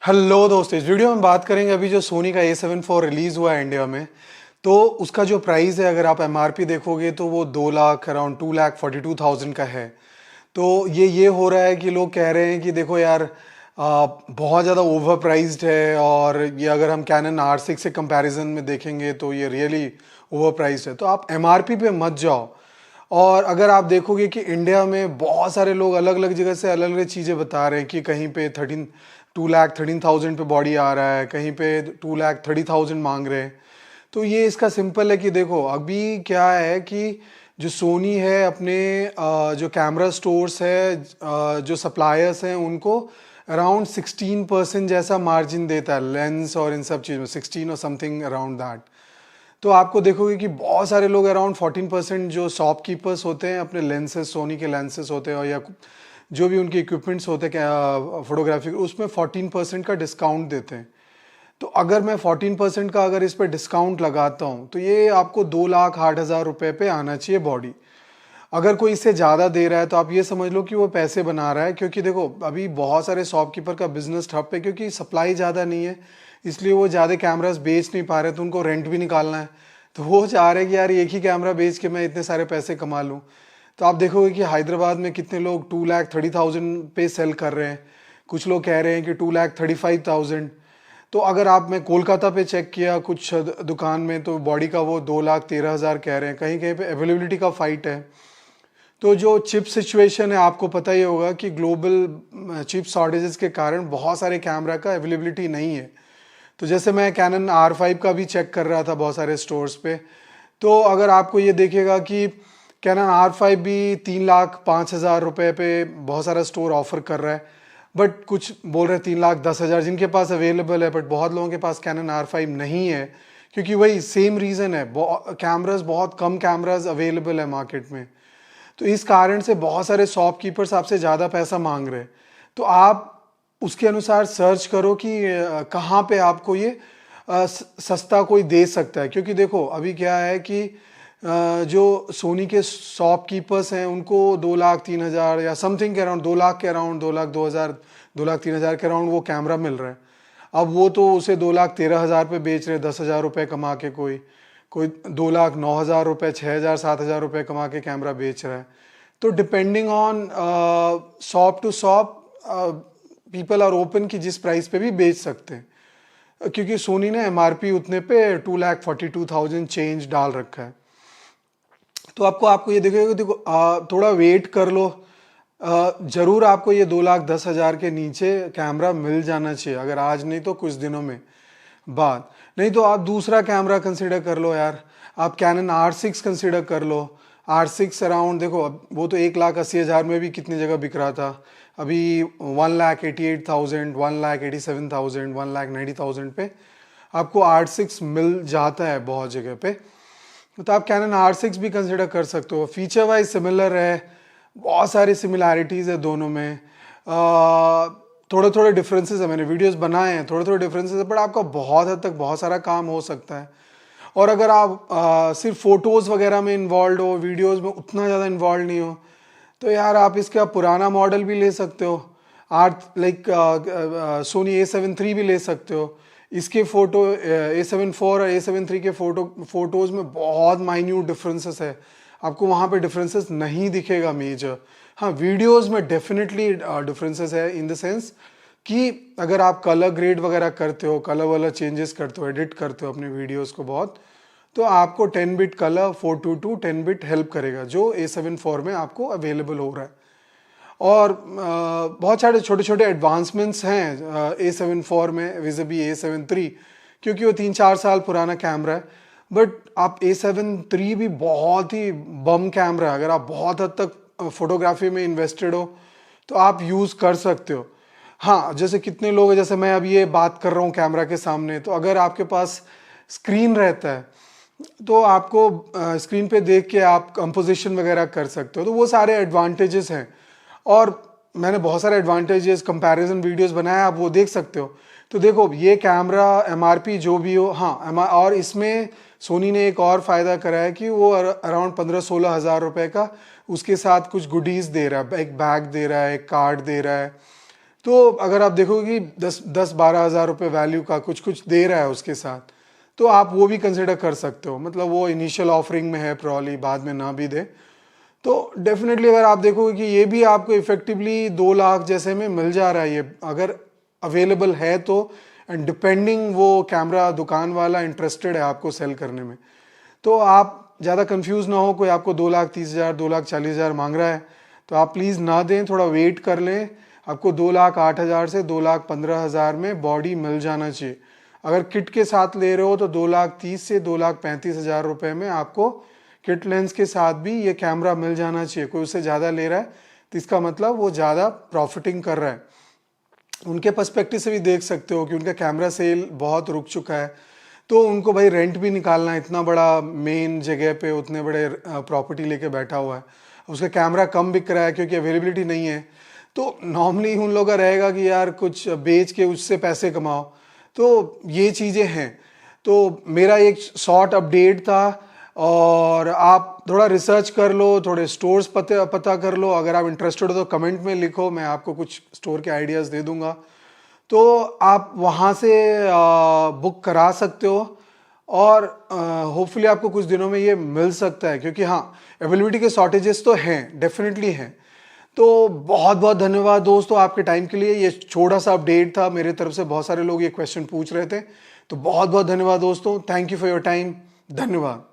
Hello दोस्तों, इस video में बात करेंगे अभी जो सोनी का A7 IV रिलीज़ हुआ है इंडिया में। तो उसका जो प्राइस है, अगर आप एमआरपी देखोगे तो वो 2 लाख अराउंड 2,42,000 का है। तो ये हो रहा है कि लोग कह रहे हैं कि देखो यार, बहुत ज़्यादा ओवर प्राइस्ड है। और ये अगर हम कैनन R6 से कंपैरिजन में देखेंगे तो ये रियली ओवर प्राइस्ड है। तो आप एमआरपी पे मत जाओ। और अगर आप देखोगे कि इंडिया में बहुत सारे लोग अलग अलग जगह से अलग अलग चीज़ें बता रहे हैं कि कहीं पे 2,13,000 पे बॉडी आ रहा है, कहीं पे 2,30,000 मांग रहे हैं। तो ये इसका सिंपल है कि देखो अभी क्या है कि जो सोनी है अपने जो कैमरा स्टोर्स है, जो सप्लायर्स हैं उनको अराउंड 16% जैसा मार्जिन देता है लेंस और इन सब चीज़ में, 16 और समथिंग अराउंड दैट। तो आपको देखोगे कि बहुत सारे लोग अराउंड 14% जो शॉपकीपर्स होते हैं अपने लेंसेज, सोनी के लेंसेज होते हैं और या जो भी उनके इक्विपमेंट्स होते हैं फोटोग्राफी, उसमें 14% का डिस्काउंट देते हैं। तो अगर मैं 14% का अगर इस पर डिस्काउंट लगाता हूँ तो ये आपको 2,08,000 रुपये पे आना चाहिए बॉडी। अगर कोई इससे ज़्यादा दे रहा है तो आप ये समझ लो कि वो पैसे बना रहा है, क्योंकि देखो अभी बहुत सारे शॉपकीपर का बिजनेस ठप है क्योंकि सप्लाई ज़्यादा नहीं है, इसलिए वो ज़्यादा कैमरास बेच नहीं पा रहे, तो उनको रेंट भी निकालना है। तो वो चाह रहे हैं कि यार एक ही कैमरा बेच के मैं इतने सारे पैसे कमा लूँ। तो आप देखोगे कि हैदराबाद में कितने लोग 2,30,000 पे सेल कर रहे हैं, कुछ लोग कह रहे हैं कि 2,35,000। तो अगर आप, मैं कोलकाता पे चेक किया कुछ दुकान में, तो बॉडी का वो 2,13,000 कह रहे हैं। कहीं कहीं पे अवेलेबिलिटी का फाइट है। तो जो चिप सिचुएशन है, आपको पता ही होगा कि ग्लोबल चिप शॉर्टेजेस के कारण बहुत सारे कैमरा का अवेलेबिलिटी नहीं है। तो जैसे मैं कैनन R5 का भी चेक कर रहा था बहुत सारे स्टोर्स पे, तो अगर आपको ये देखेगा कि कैनन R5 भी 3,05,000 रुपये पे बहुत सारा स्टोर ऑफर कर रहा है। बट कुछ बोल रहे हैं 3,10,000 जिनके पास अवेलेबल है, बट बहुत लोगों के पास कैनन R5 नहीं है, क्योंकि वही सेम रीज़न है, कैमराज बहुत कम कैमराज अवेलेबल है मार्केट में। तो इस कारण से बहुत सारे शॉपकीपर्स आपसे ज़्यादा पैसा मांग रहे हैं। तो आप उसके अनुसार सर्च करो कि कहाँ पे आपको ये सस्ता कोई दे सकता है। क्योंकि देखो अभी क्या है कि जो सोनी के शॉपकीपर्स हैं उनको 2,03,000 या समथिंग के अराउंड, 2 लाख के अराउंड, 2,02,000, 2,03,000 के अराउंड वो कैमरा मिल रहा है। अब वो तो उसे 2,13,000 पे बेच रहे हैं, 10,000 रुपये कमा के। कोई कोई 2,09,000 रुपये, 6,000, 7,000 रुपये कमा के कैमरा बेच रहा है। तो depending on shop to shop people are open कि जिस प्राइस पे भी बेच सकते हैं, क्योंकि सोनी ने एमआरपी उतने पे 2,42,000 चेंज डाल रखा है। तो आपको ये देखो देखो थोड़ा वेट कर लो। जरूर आपको ये 2,10,000 के नीचे कैमरा मिल जाना चाहिए, अगर आज नहीं तो कुछ दिनों में बाद। नहीं तो आप दूसरा कैमरा कंसिडर कर लो यार, आप कैनन R6 कंसिडर कर लो। R6 अराउंड देखो, अब वो तो 1,80,000 में भी कितनी जगह बिक रहा था। अभी 1,88,000, 1,87,000, 1,90,000 पे आपको R6 मिल जाता है बहुत जगह पे। तो आप कैनन R6 भी कंसिडर कर सकते हो। फीचर वाइज सिमिलर है, बहुत सारी सिमिलैरिटीज़ है दोनों में। थोड़े थोड़े डिफरेंसेस है, मैंने वीडियोस बनाए हैं, थोड़े थोड़े डिफरेंसेस है, बट आपका बहुत हद तक बहुत सारा काम हो सकता है। और अगर आप सिर्फ फोटोज़ वगैरह में इन्वॉल्व हो, वीडियोस में उतना ज़्यादा इन्वॉल्व नहीं हो, तो यार आप इसका पुराना मॉडल भी ले सकते हो। सोनी A7 III भी ले सकते हो। इसके फ़ोटो A7 IV और A7 III के फ़ोटोज़ में बहुत माइन्यूट डिफरेंसेस है, आपको वहाँ पे डिफरेंसेस नहीं दिखेगा मेजर। हाँ, वीडियोस में डेफिनेटली डिफरेंसेस है, इन द सेंस कि अगर आप कलर ग्रेड वगैरह करते हो, कलर वाला चेंजेस करते हो, एडिट करते हो अपने वीडियोस को बहुत, तो आपको 10 बिट कलर 422 10 बिट हेल्प करेगा, जो A7 IV में आपको अवेलेबल हो रहा है। और बहुत सारे छोटे छोटे एडवांसमेंट्स हैं A7 IV में विज़िबी A7 III, क्योंकि वो 3-4 साल पुराना कैमरा है। बट आप A7 III भी बहुत ही बम कैमरा है, अगर आप बहुत हद तक फोटोग्राफी में इन्वेस्टेड हो तो आप यूज़ कर सकते हो। हाँ, जैसे कितने लोग हैं, जैसे मैं अब ये बात कर रहा हूँ कैमरा के सामने, तो अगर आपके पास स्क्रीन रहता है तो आपको स्क्रीन पे देख के आप कंपोजिशन वगैरह कर सकते हो, तो वो सारे एडवांटेजेस हैं। और मैंने बहुत सारे एडवांटेजेस कंपैरिजन वीडियोस बनाए, आप वो देख सकते हो। तो देखो ये कैमरा एमआरपी जो भी हो, हाँ और इसमें सोनी ने एक और फ़ायदा करा है कि वो अराउंड 15-16 हज़ार रुपये का उसके साथ कुछ गुडीज़ दे रहा है, एक बैग दे रहा है, एक कार्ड दे रहा है। तो अगर आप देखोगे कि 10-12 हज़ार रुपये वैल्यू का कुछ कुछ दे रहा है उसके साथ, तो आप वो भी कंसिडर कर सकते हो। मतलब वो इनिशियल ऑफरिंग में है, प्रॉब्ली बाद में ना भी दे। तो डेफिनेटली अगर आप देखोगे कि ये भी आपको इफेक्टिवली 2 लाख जैसे में मिल जा रहा है, ये अगर अवेलेबल है तो, एंड डिपेंडिंग वो कैमरा दुकान वाला इंटरेस्टेड है आपको सेल करने में, तो आप ज़्यादा कंफ्यूज ना हो। कोई आपको 2,30,000 2,40,000 मांग रहा है तो आप प्लीज़ ना दें, थोड़ा वेट कर लें। आपको 2,08,000 से 2,15,000 में बॉडी मिल जाना चाहिए। अगर किट के साथ ले रहे हो तो 2,30,000 से 2,35,000 रुपये में आपको किट लेंस के साथ भी ये कैमरा मिल जाना चाहिए। कोई उससे ज़्यादा ले रहा है तो इसका मतलब वो ज़्यादा प्रॉफिटिंग कर रहा है। उनके पर्सपेक्टिव से भी देख सकते हो कि उनका कैमरा सेल बहुत रुक चुका है, तो उनको भाई रेंट भी निकालना है, इतना बड़ा मेन जगह पे उतने बड़े प्रॉपर्टी लेके बैठा हुआ है, उसका कैमरा कम बिक रहा है क्योंकि अवेलेबिलिटी नहीं है। तो नॉर्मली उन लोगों का रहेगा कि यार कुछ बेच के उससे पैसे कमाओ। तो ये चीज़ें हैं। तो मेरा एक शॉर्ट अपडेट था, और आप थोड़ा रिसर्च कर लो, थोड़े स्टोर्स पता कर लो। अगर आप इंटरेस्टेड हो तो कमेंट में लिखो, मैं आपको कुछ स्टोर के आइडियाज़ दे दूंगा, तो आप वहाँ से बुक करा सकते हो। और होपफुली आपको कुछ दिनों में ये मिल सकता है, क्योंकि हाँ अवेलेबिलिटी के शॉर्टेजेस तो हैं, डेफिनेटली हैं। तो बहुत बहुत धन्यवाद दोस्तों आपके टाइम के लिए। ये छोटा सा अपडेट था मेरे तरफ से, बहुत सारे लोग ये क्वेश्चन पूछ रहे थे, तो बहुत बहुत धन्यवाद दोस्तों। Thank you for your time. धन्यवाद।